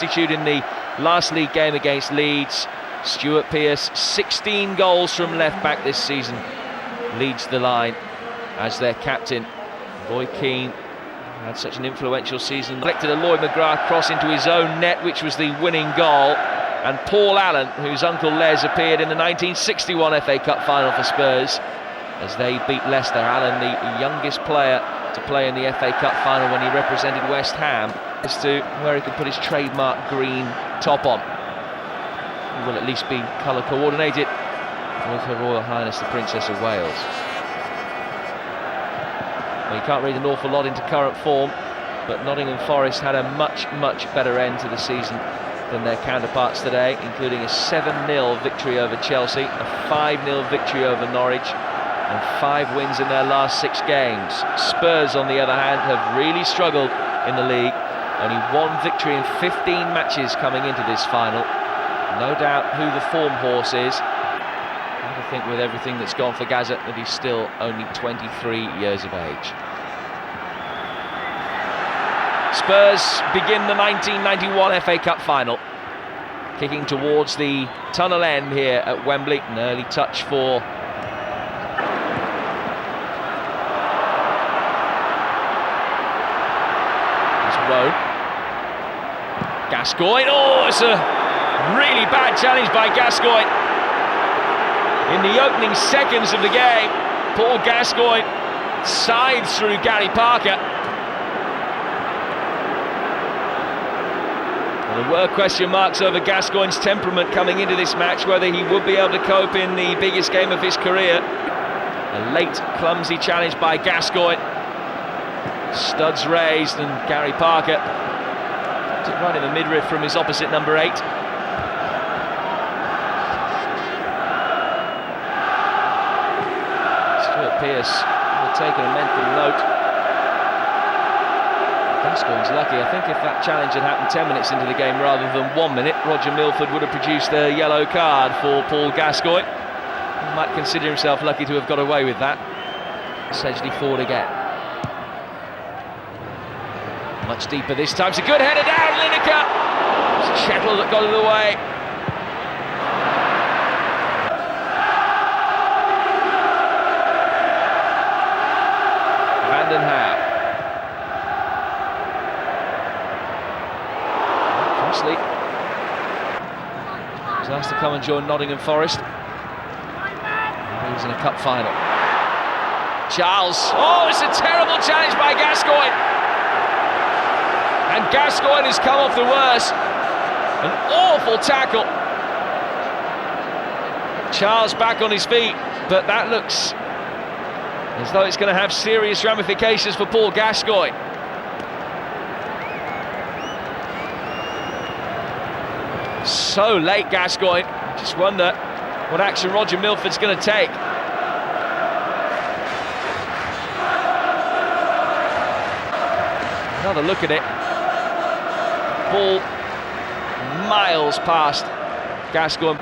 In the last league game against Leeds, Stuart Pearce, 16 goals from left back this season, leads the line as their captain. Roy Keane had such an influential season, collected a Lloyd McGrath cross into his own net, which was the winning goal. And Paul Allen, whose uncle Les appeared in the 1961 FA Cup final for Spurs as they beat Leicester. Allen, the youngest player to play in the FA Cup final when he represented West Ham, as to where he can put his trademark green top on. He will at least be colour coordinated with Her Royal Highness the Princess of Wales. Well, you can't read an awful lot into current form, but Nottingham Forest had a much better end to the season than their counterparts today, including a 7-0 victory over Chelsea, a 5-0 victory over Norwich, and 5 wins in their last 6 games. Spurs, on the other hand, have really struggled in the league. Only 1 victory in 15 matches coming into this final. No doubt who the form horse is. I think with everything that's gone for Gaza that he's still only 23 years of age. Spurs begin the 1991 FA Cup final, kicking towards the tunnel end here at Wembley. An early touch for Rowe. Gascoigne, oh, it's a really bad challenge by Gascoigne. In the opening seconds of the game, Paul Gascoigne scythes through Gary Parker. Well, there were question marks over Gascoigne's temperament coming into this match, whether he would be able to cope in the biggest game of his career. A late, clumsy challenge by Gascoigne. Studs raised, and Gary Parker took right in the midriff from his opposite number 8. Stuart Pearce will take a mental note. Gascoigne's lucky. I think if that challenge had happened 10 minutes into the game rather than 1 minute, Roger Milford would have produced a yellow card for Paul Gascoigne. He might consider himself lucky to have got away with that. Sedgley forward again. Much deeper this time. It's a good header down, Lineker. It's Chettle that got it away. Vanden Hauwe. Crossley was asked to come and join Nottingham Forest. He was in a cup final. Charles. Oh, it's a terrible challenge by Gascoigne. And Gascoigne has come off the worst. An awful tackle. Charles back on his feet, but that looks as though it's going to have serious ramifications for Paul Gascoigne. So late, Gascoigne. Just wonder what action Roger Milford's going to take. Another look at it. Ball miles past Gascoigne.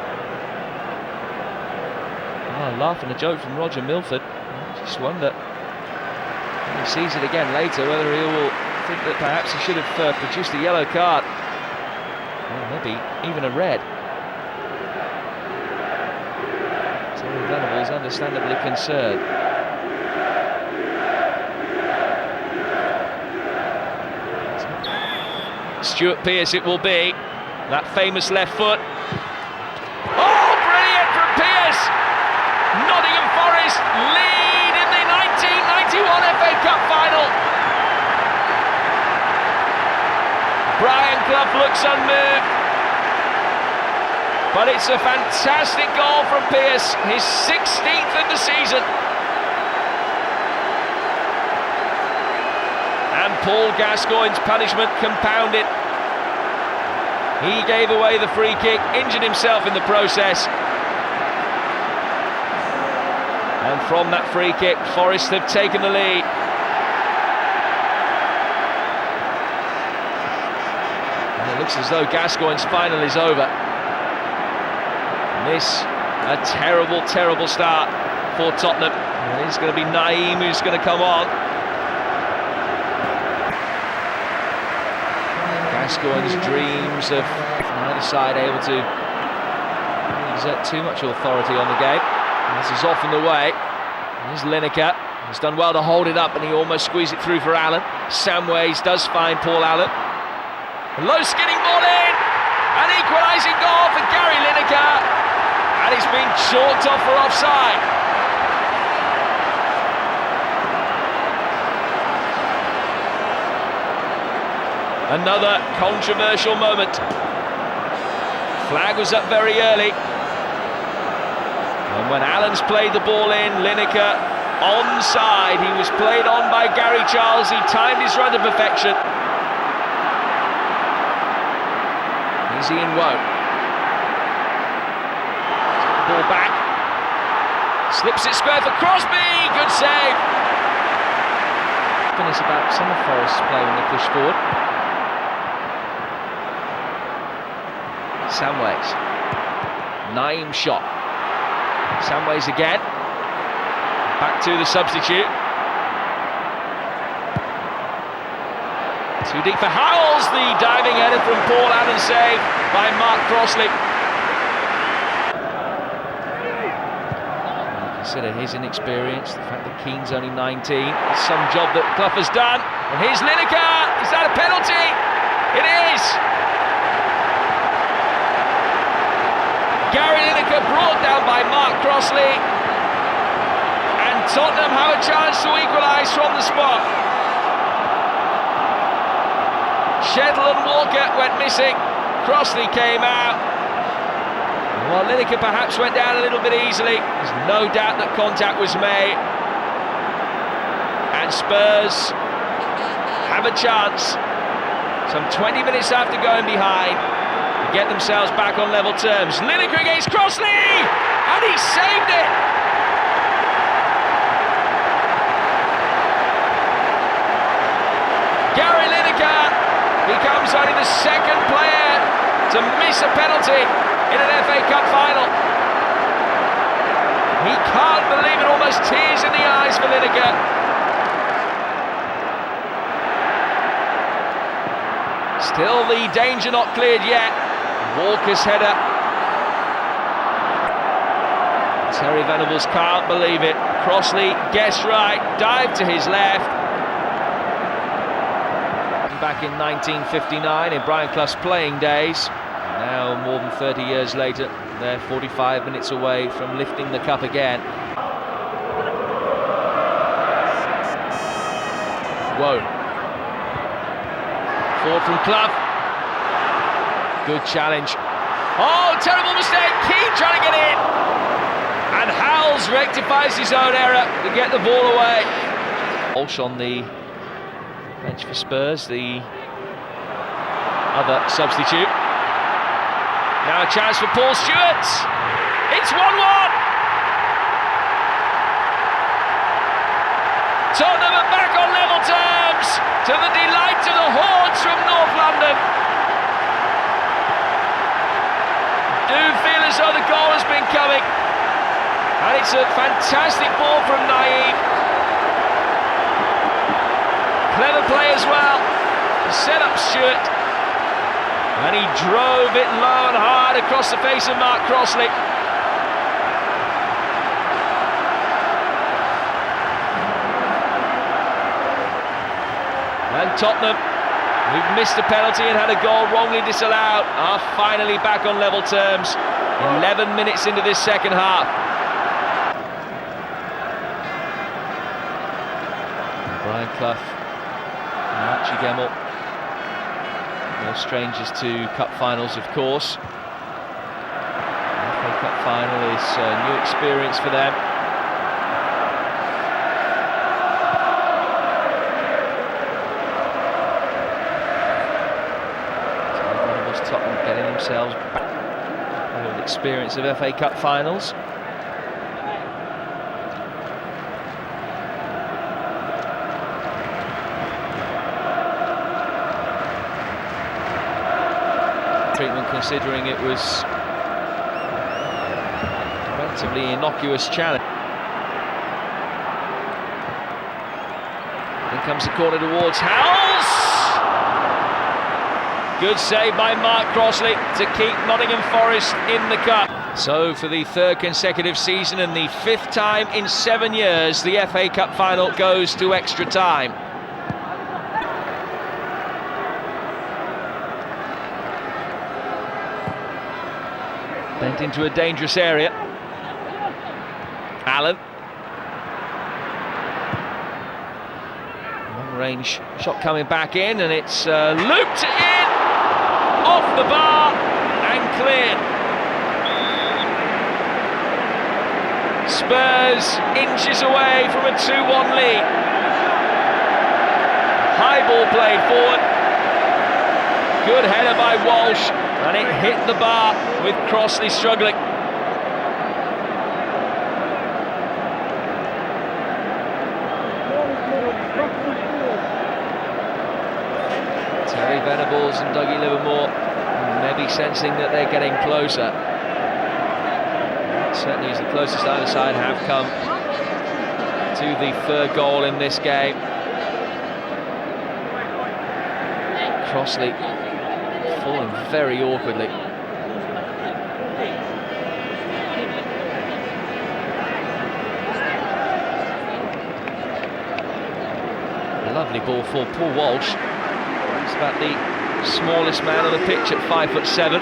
Oh, laughing a joke from Roger Milford. I just wonder when he sees it again later whether he will think that perhaps he should have produced a yellow card, or maybe even a red. Terry Venables understandably concerned. Stuart Pearce it will be, that famous left foot. Oh, brilliant from Pearce! Nottingham Forest lead in the 1991 FA Cup final. Brian Clough looks unmoved, but it's a fantastic goal from Pearce, his 16th of the season. And Paul Gascoigne's punishment compounded. He gave away the free kick, injured himself in the process. And from that free kick, Forest have taken the lead. And it looks as though Gascoigne's final is over. And this, a terrible start for Tottenham. And it's going to be Naeem who's going to come on. Gascoigne's dreams of neither side able to exert too much authority on the game. This is often the way. Here's Lineker. He's done well to hold it up, and he almost squeezed it through for Allen. Samways does find Paul Allen. A low skinning ball in! An equalising goal for Gary Lineker, and he's been chalked off for offside. Another controversial moment. Flag was up very early. And when Allen's played the ball in, Lineker onside. He was played on by Gary Charles. He timed his run to perfection. Here's Ian Woe. Ball back. Slips it square for Crosby. Good save. It's about some of Forest's play when they push forward. Samways. Naeem shot. Samways again. Back to the substitute. Too deep for Howells. The diving header from Paul Allen, saved by Mark Crossley. Consider his inexperience, the fact that Keane's only 19. It's some job that Clough has done. And here's Lineker. Is that a penalty? It is. Gary Lineker brought down by Mark Crossley, and Tottenham have a chance to equalise from the spot. Shettle and Walker went missing. Crossley came out. While Lineker perhaps went down a little bit easily, there's no doubt that contact was made. And Spurs have a chance, some 20 minutes after going behind, to get themselves back on level terms. Lineker against Crossley, and he saved it! Gary Lineker becomes only the second player to miss a penalty in an FA Cup final. He can't believe it, almost tears in the eyes for Lineker. Still the danger not cleared yet. Walker's header. Terry Venables can't believe it. Crossley guessed right, dived to his left. Back in 1959 in Brian Clough's playing days. Now, more than 30 years later, they're 45 minutes away from lifting the cup again. Whoa. Forward from Clough. Good challenge. Oh, terrible mistake. Keane trying to get in. And Howells rectifies his own error to get the ball away. Walsh on the bench for Spurs, the other substitute. Now a chance for Paul Stewart. It's 1-1. Tottenham are back on level terms, to the delight of the hordes from North London. Do feel as though the goal has been coming, and it's a fantastic ball from Naeem. Clever play as well to set up Stewart, and he drove it low and hard across the face of Mark Crossley. And Tottenham, who've missed a penalty and had a goal wrongly disallowed, are finally back on level terms 11 minutes into this second half. Brian Clough and Archie Gemmill, no strangers to cup finals, of course. The FA Cup final is a new experience for them. Tottenham getting themselves back with the experience of FA Cup finals. Treatment, considering it was a relatively innocuous challenge. In comes the corner towards Howells. Good save by Mark Crossley to keep Nottingham Forest in the cup. So for the third consecutive season and the fifth time in 7 years, the FA Cup final goes to extra time. Bent into a dangerous area. Allen. Long range shot coming back in, and it's looped in, off the bar and cleared. Spurs inches away from a 2-1 lead. High ball played forward. Good header by Walsh, and it hit the bar with Crossley struggling. Terry Venables and Dougie Livermore maybe sensing that they're getting closer. Certainly is the closest either side have come to the third goal in this game. Crossley falling very awkwardly. A lovely ball for Paul Walsh. He's about the smallest man on the pitch at 5'7".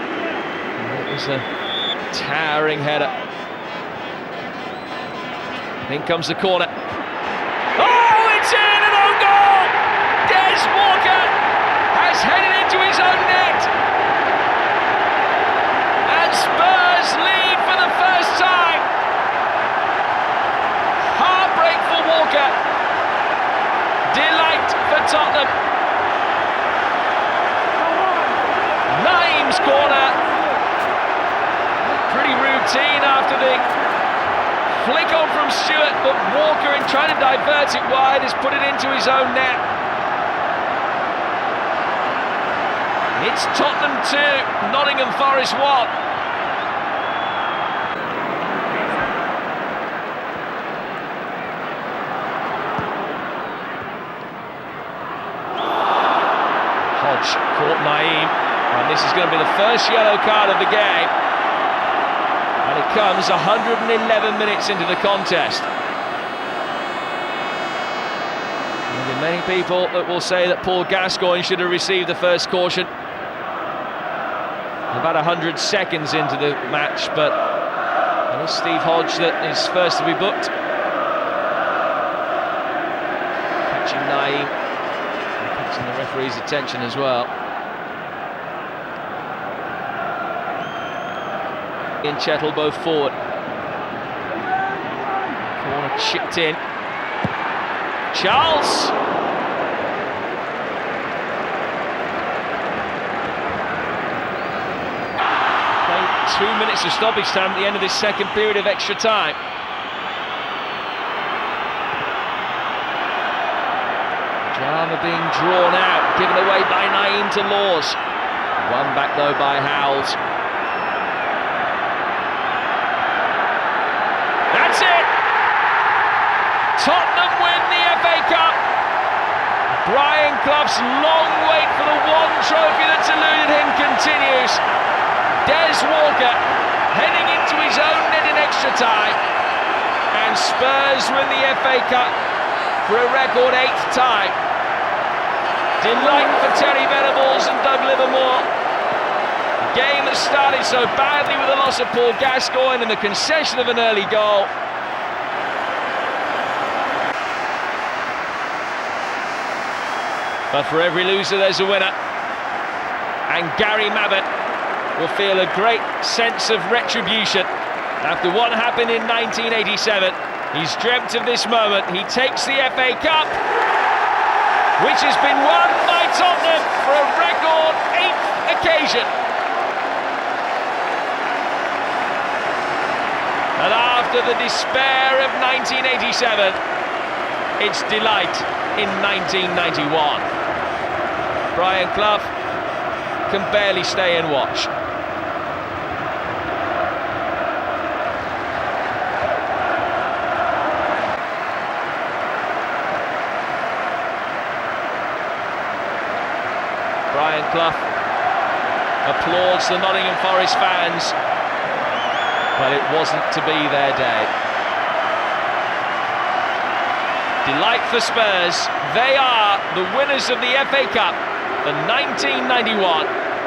It was a towering header. In comes the corner. Oh, it's in, an own goal! Des Walker has headed into his own net. And Spurs lead for the first time. Heartbreak for Walker. Delight for Tottenham. Naeem's corner. Pretty routine after the flick on from Stewart, but Walker, in trying to divert it wide, has put it into his own net. It's Tottenham 2, Nottingham Forest 1. Hodge caught Naeem, and this is going to be the first yellow card of the game. And it comes 111 minutes into the contest. There will be many people that will say that Paul Gascoigne should have received the first caution about 100 seconds into the match, but it is Steve Hodge that is first to be booked. Catching Naeem and catching the referee's attention as well. And Chettle both forward. Corner chipped in. Charles. Playing 2 minutes of stoppage time at the end of this second period of extra time. Drama being drawn out, given away by Naeem to Laws. Won back though by Howells. That's it! Tottenham win the FA Cup. Brian Clough's long wait for the one trophy that's eluded him continues. Des Walker heading into his own net in extra time. And Spurs win the FA Cup for a record 8th time. Delight for Terry Venables and Doug Livermore. Game that started so badly with the loss of Paul Gascoigne and the concession of an early goal. But for every loser there's a winner. And Gary Mabbott will feel a great sense of retribution. After what happened in 1987, he's dreamt of this moment. He takes the FA Cup, which has been won by Tottenham for a record 8th occasion. And after the despair of 1987, it's delight in 1991. Brian Clough can barely stay and watch. Brian Clough applauds the Nottingham Forest fans, but it wasn't to be their day. Delight for Spurs. They are the winners of the FA Cup for 1991.